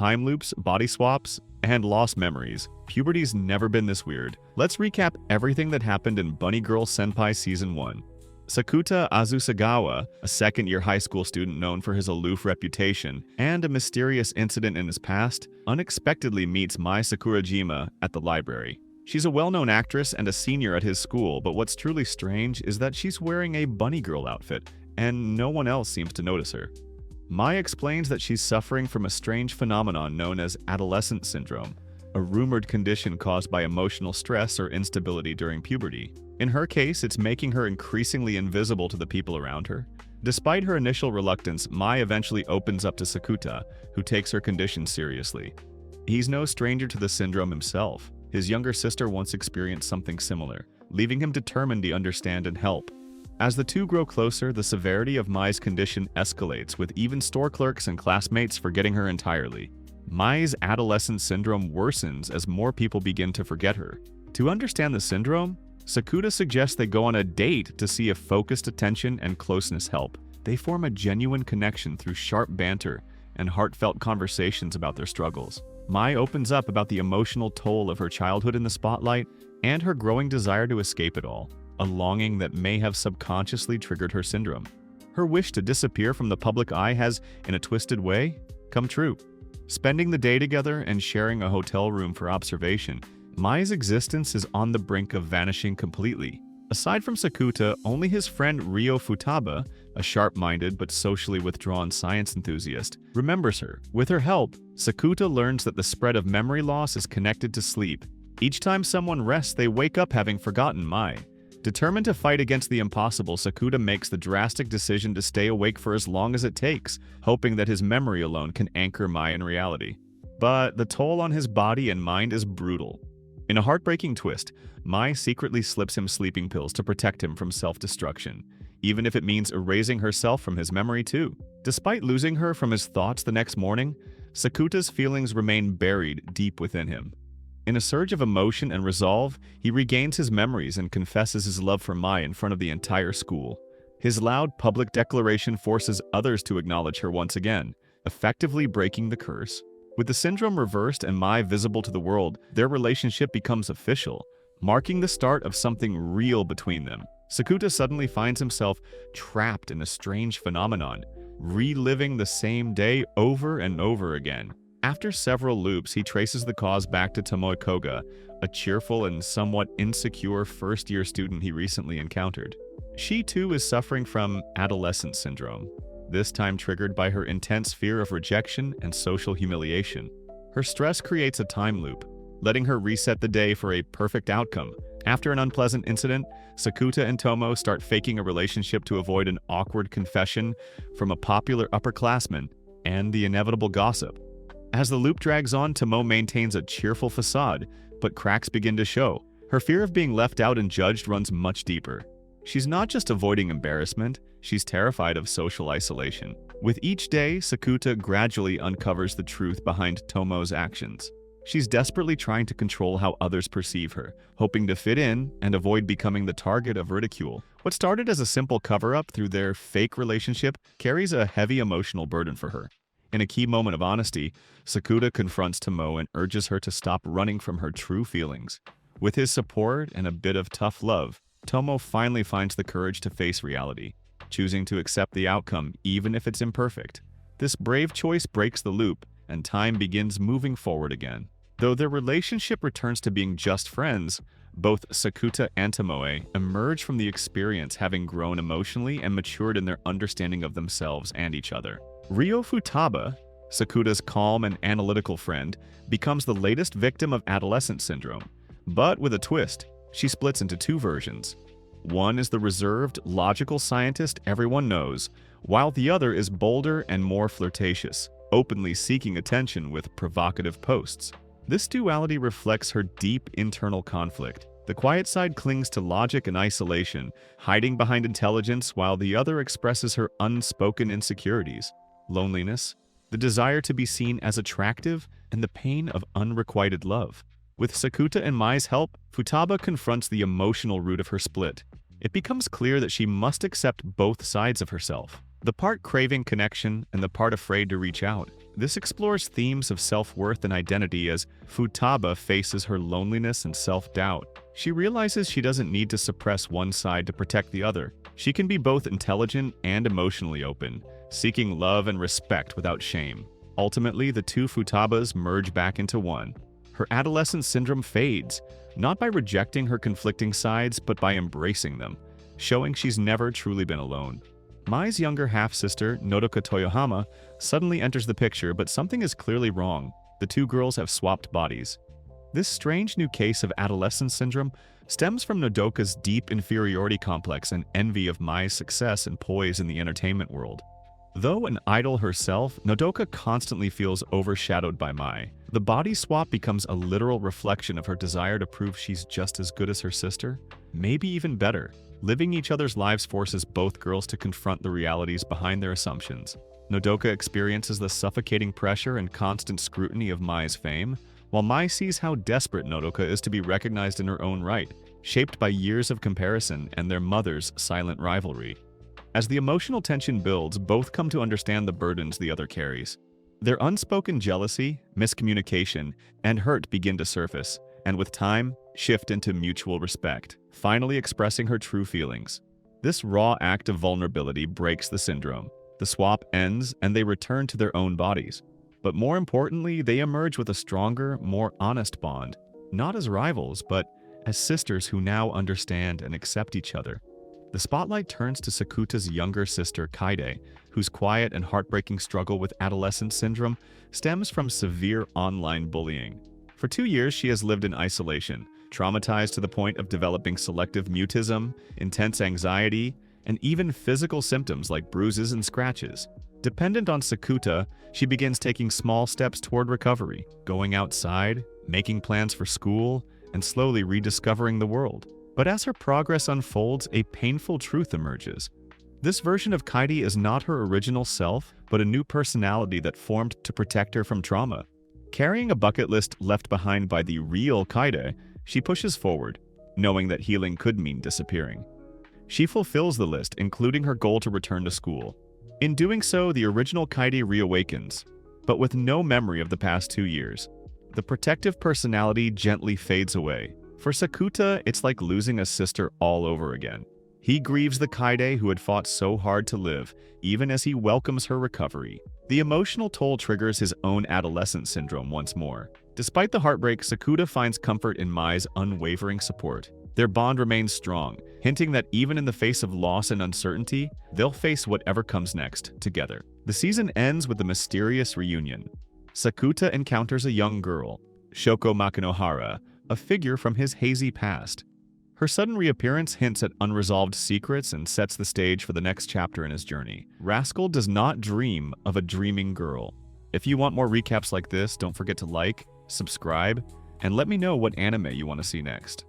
time loops, body swaps, and lost memories. Puberty's never been this weird. Let's recap everything that happened in Bunny Girl Senpai Season 1. Sakuta Azusagawa, a second-year high school student known for his aloof reputation and a mysterious incident in his past, unexpectedly meets Mai Sakurajima at the library. She's a well-known actress and a senior at his school, but what's truly strange is that she's wearing a bunny girl outfit, and no one else seems to notice her. Mai explains that she's suffering from a strange phenomenon known as adolescent syndrome, a rumored condition caused by emotional stress or instability during puberty. In her case, it's making her increasingly invisible to the people around her. Despite her initial reluctance, Mai eventually opens up to Sakuta, who takes her condition seriously. He's no stranger to the syndrome himself. His younger sister once experienced something similar, leaving him determined to understand and help. As the two grow closer, the severity of Mai's condition escalates, with even store clerks and classmates forgetting her entirely. Mai's adolescent syndrome worsens as more people begin to forget her. To understand the syndrome, Sakuta suggests they go on a date to see if focused attention and closeness help. They form a genuine connection through sharp banter and heartfelt conversations about their struggles. Mai opens up about the emotional toll of her childhood in the spotlight and her growing desire to escape it all, a longing that may have subconsciously triggered her syndrome. Her wish to disappear from the public eye has, in a twisted way, come true. Spending the day together and sharing a hotel room for observation, Mai's existence is on the brink of vanishing completely. Aside from Sakuta, only his friend Rio Futaba, a sharp-minded but socially withdrawn science enthusiast, remembers her. With her help, Sakuta learns that the spread of memory loss is connected to sleep. Each time someone rests, they wake up having forgotten Mai. Determined to fight against the impossible, Sakuta makes the drastic decision to stay awake for as long as it takes, hoping that his memory alone can anchor Mai in reality. But the toll on his body and mind is brutal. In a heartbreaking twist, Mai secretly slips him sleeping pills to protect him from self-destruction, even if it means erasing herself from his memory too. Despite losing her from his thoughts the next morning, Sakuta's feelings remain buried deep within him. In a surge of emotion and resolve, he regains his memories and confesses his love for Mai in front of the entire school. His loud public declaration forces others to acknowledge her once again, effectively breaking the curse. With the syndrome reversed and Mai visible to the world, their relationship becomes official, marking the start of something real between them. Sakuta suddenly finds himself trapped in a strange phenomenon, reliving the same day over and over again. After several loops, he traces the cause back to Tomoe Koga, a cheerful and somewhat insecure first-year student he recently encountered. She too is suffering from adolescent syndrome, this time triggered by her intense fear of rejection and social humiliation. Her stress creates a time loop, letting her reset the day for a perfect outcome. After an unpleasant incident, Sakuta and Tomoe start faking a relationship to avoid an awkward confession from a popular upperclassman and the inevitable gossip. As the loop drags on, Tomoe maintains a cheerful facade, but cracks begin to show. Her fear of being left out and judged runs much deeper. She's not just avoiding embarrassment, she's terrified of social isolation. With each day, Sakuta gradually uncovers the truth behind Tomoe's actions. She's desperately trying to control how others perceive her, hoping to fit in and avoid becoming the target of ridicule. What started as a simple cover-up through their fake relationship carries a heavy emotional burden for her. In a key moment of honesty, Sakuta confronts Tomoe and urges her to stop running from her true feelings. With his support and a bit of tough love, Tomoe finally finds the courage to face reality, choosing to accept the outcome even if it's imperfect. This brave choice breaks the loop, and time begins moving forward again. Though their relationship returns to being just friends, both Sakuta and Tomoe emerge from the experience having grown emotionally and matured in their understanding of themselves and each other. Rio Futaba, Sakuta's calm and analytical friend, becomes the latest victim of adolescent syndrome. But with a twist, she splits into two versions. One is the reserved, logical scientist everyone knows, while the other is bolder and more flirtatious, openly seeking attention with provocative posts. This duality reflects her deep internal conflict. The quiet side clings to logic and isolation, hiding behind intelligence, while the other expresses her unspoken insecurities, loneliness, the desire to be seen as attractive, and the pain of unrequited love. With Sakuta and Mai's help, Futaba confronts the emotional root of her split. It becomes clear that she must accept both sides of herself, the part craving connection and the part afraid to reach out. This explores themes of self-worth and identity as Futaba faces her loneliness and self-doubt. She realizes she doesn't need to suppress one side to protect the other. She can be both intelligent and emotionally open, seeking love and respect without shame. Ultimately, the two Futabas merge back into one. Her adolescent syndrome fades, not by rejecting her conflicting sides, but by embracing them, showing she's never truly been alone. Mai's younger half-sister, Nodoka Toyohama, suddenly enters the picture, but something is clearly wrong. The two girls have swapped bodies. This strange new case of adolescent syndrome stems from Nodoka's deep inferiority complex and envy of Mai's success and poise in the entertainment world. Though an idol herself, Nodoka constantly feels overshadowed by Mai. The body swap becomes a literal reflection of her desire to prove she's just as good as her sister, maybe even better. Living each other's lives forces both girls to confront the realities behind their assumptions. Nodoka experiences the suffocating pressure and constant scrutiny of Mai's fame, while Mai sees how desperate Nodoka is to be recognized in her own right, shaped by years of comparison and their mother's silent rivalry. As the emotional tension builds, both come to understand the burdens the other carries. Their unspoken jealousy, miscommunication, and hurt begin to surface, and with time, shift into mutual respect, finally expressing her true feelings. This raw act of vulnerability breaks the syndrome. The swap ends, and they return to their own bodies. But more importantly, they emerge with a stronger, more honest bond, not as rivals, but as sisters who now understand and accept each other. The spotlight turns to Sakuta's younger sister, Kaede, whose quiet and heartbreaking struggle with adolescent syndrome stems from severe online bullying. For 2 years, she has lived in isolation, traumatized to the point of developing selective mutism, intense anxiety, and even physical symptoms like bruises and scratches. Dependent on Sakuta, she begins taking small steps toward recovery, going outside, making plans for school, and slowly rediscovering the world. But as her progress unfolds, a painful truth emerges. This version of Kaede is not her original self, but a new personality that formed to protect her from trauma. Carrying a bucket list left behind by the real Kaede, she pushes forward, knowing that healing could mean disappearing. She fulfills the list, including her goal to return to school. In doing so, the original Kaede reawakens, but with no memory of the past 2 years. The protective personality gently fades away. For Sakuta, it's like losing a sister all over again. He grieves the Kaede who had fought so hard to live, even as he welcomes her recovery. The emotional toll triggers his own adolescent syndrome once more. Despite the heartbreak, Sakuta finds comfort in Mai's unwavering support. Their bond remains strong, hinting that even in the face of loss and uncertainty, they'll face whatever comes next, together. The season ends with a mysterious reunion. Sakuta encounters a young girl, Shoko Makinohara, a figure from his hazy past. Her sudden reappearance hints at unresolved secrets and sets the stage for the next chapter in his journey. Rascal does not dream of a dreaming girl. If you want more recaps like this, don't forget to like, subscribe, and let me know what anime you want to see next.